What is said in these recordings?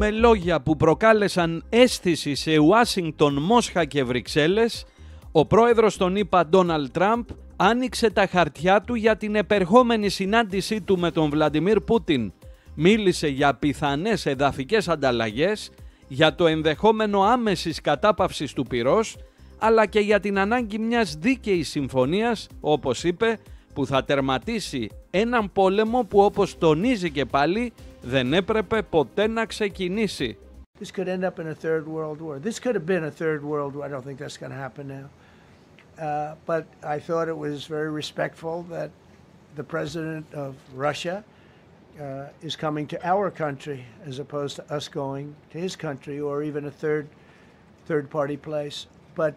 Με λόγια που προκάλεσαν αίσθηση σε Ουάσιγκτον, Μόσχα και Βρυξέλλες, ο πρόεδρος των ΗΠΑ Ντόναλντ Τραμπ άνοιξε τα χαρτιά του για την επερχόμενη συνάντησή του με τον Βλαντιμίρ Πούτιν. Μίλησε για πιθανές εδαφικές ανταλλαγές, για το ενδεχόμενο άμεσης κατάπαυσης του πυρός, αλλά και για την ανάγκη μιας δίκαιης συμφωνίας, όπως είπε, που θα τερματίσει έναν πόλεμο που, όπως τονίζει και πάλι, δεν έπρεπε ποτέ να ξεκινήσει. This could end up in a third world war. This could have been a third world war. I don't think that's going to happen now. But I thought it was very respectful that the president of Russia is coming to our country as opposed to us going to his country or even a third party place. But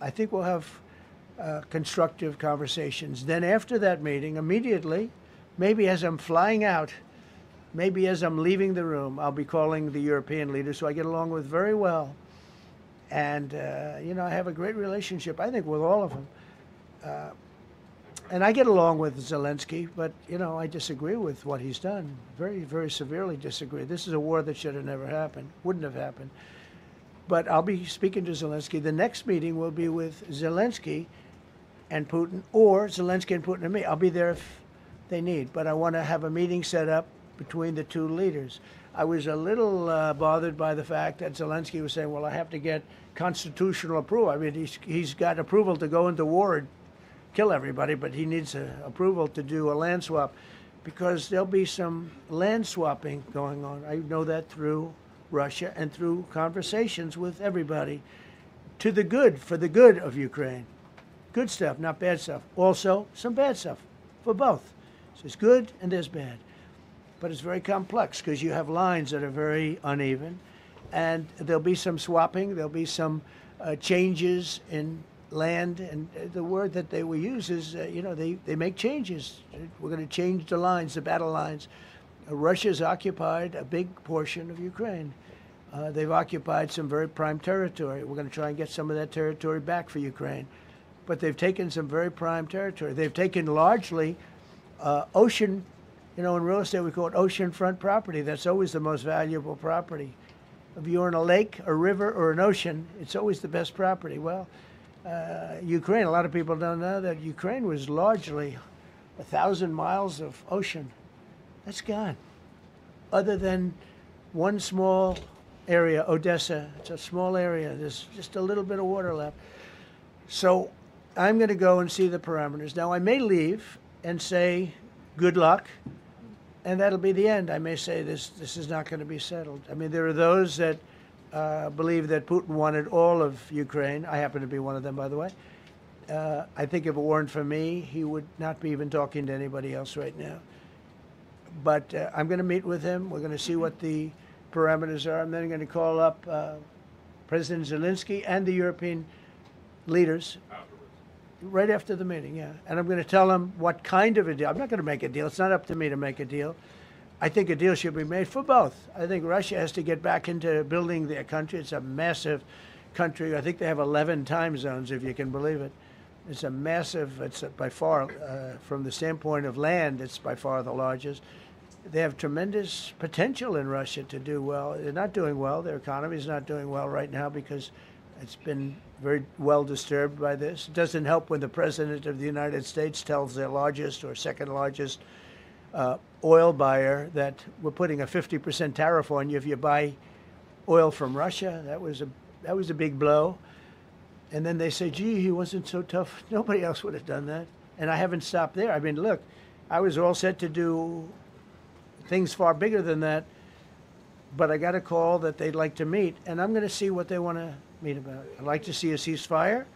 I think we'll have constructive conversations. Then after that meeting, immediately, maybe as I'm flying out, maybe as I'm leaving the room, I'll be calling the European leaders who I get along with very well. And, I have a great relationship, I think, with all of them. And I get along with Zeleński, but, I disagree with what he's done. Very, very severely disagree. This is a war that should have never happened, wouldn't have happened. But I'll be speaking to Zeleński. The next meeting will be with Zeleński and Putin, or Zeleński and Putin and me. I'll be there if they need. But I want to have a meeting set up between the two leaders. I was a little bothered by the fact that Zeleński was saying, well, I have to get constitutional approval. I mean, he's got approval to go into war and kill everybody, but he needs approval to do a land swap because there'll be some land swapping going on. I know that through Russia and through conversations with everybody to the good, for the good of Ukraine. Good stuff, not bad stuff. Also, some bad stuff for both. So there's good and there's bad. But it's very complex because you have lines that are very uneven, and there'll be some swapping, there'll be some changes in land, and the word that they will use is, they make changes. We're going to change the lines, the battle lines. Russia's occupied a big portion of Ukraine. They've occupied some very prime territory. We're going to try and get some of that territory back for Ukraine. But they've taken some very prime territory. They've taken largely ocean. In real estate, we call it oceanfront property. That's always the most valuable property. If you're in a lake, a river, or an ocean, it's always the best property. Well, Ukraine, a lot of people don't know that Ukraine was largely 1,000 miles of ocean. That's gone. Other than one small area, Odessa, it's a small area. There's just a little bit of water left. So I'm going to go and see the parameters. Now, I may leave and say, good luck. And that'll be the end. I may say this is not going to be settled. I mean, there are those that believe that Putin wanted all of Ukraine. I happen to be one of them, by the way. I think if it weren't for me, he would not be even talking to anybody else right now. But I'm going to meet with him. We're going to see what the parameters are. I'm then going to call up President Zeleński and the European leaders. Right after the meeting, yeah. And I'm going to tell them what kind of a deal. I'm not going to make a deal. It's not up to me to make a deal. I think a deal should be made for both. I think Russia has to get back into building their country. It's a massive country. I think they have 11 time zones, if you can believe it. It's a massive, it's by far, from the standpoint of land, it's by far the largest. They have tremendous potential in Russia to do well. They're not doing well. Their economy is not doing well right now because it's been very well disturbed by this. It doesn't help when the President of the United States tells their largest or second largest oil buyer that we're putting a 50% tariff on you if you buy oil from Russia. That was a big blow. And then they say, gee, he wasn't so tough. Nobody else would have done that. And I haven't stopped there. I mean, look, I was all set to do things far bigger than that, but I got a call that they'd like to meet, and I'm going to see what they want to meet about. I'd like to see a ceasefire.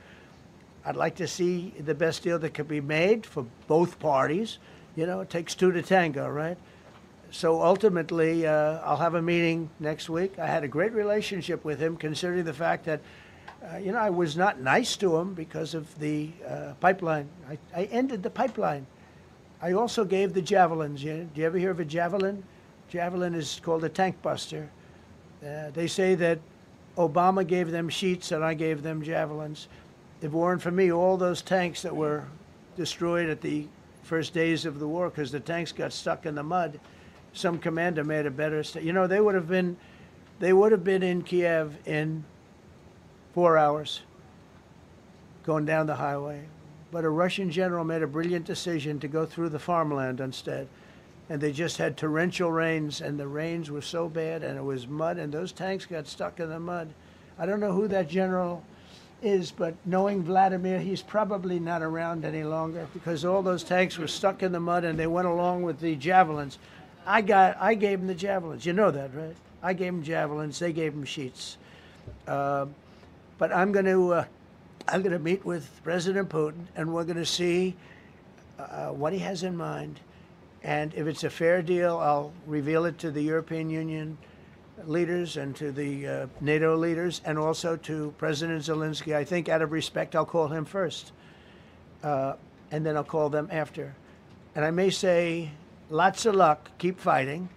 I'd like to see the best deal that could be made for both parties. It takes two to tango, right? So ultimately, I'll have a meeting next week. I had a great relationship with him, considering the fact that, I was not nice to him because of the pipeline. I ended the pipeline. I also gave the javelins. Do you ever hear of a javelin? Javelin is called a tank buster. They say that Obama gave them sheets and I gave them javelins. If it weren't for me, all those tanks that were destroyed at the first days of the war because the tanks got stuck in the mud, some commander made a better... they would have been they would have been in Kiev in 4 hours, going down the highway. But a Russian general made a brilliant decision to go through the farmland instead. And they just had torrential rains, and the rains were so bad, and it was mud, and those tanks got stuck in the mud. I don't know who that general is, but knowing Vladimir, he's probably not around any longer, because all those tanks were stuck in the mud, and they went along with the javelins. I gave them the javelins. You know that, right? I gave them javelins. They gave them sheets. But I'm going to meet with President Putin, and we're going to see what he has in mind. And if it's a fair deal, I'll reveal it to the European Union leaders and to the NATO leaders, and also to President Zelensky. I think out of respect, I'll call him first, and then I'll call them after. And I may say, lots of luck, keep fighting,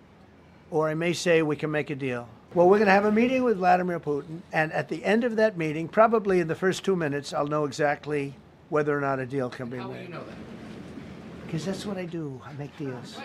or I may say we can make a deal. Well, we're going to have a meeting with Vladimir Putin, and at the end of that meeting, probably in the first 2 minutes, I'll know exactly whether or not a deal can be made. How will you know that? Because that's what I do. I make deals.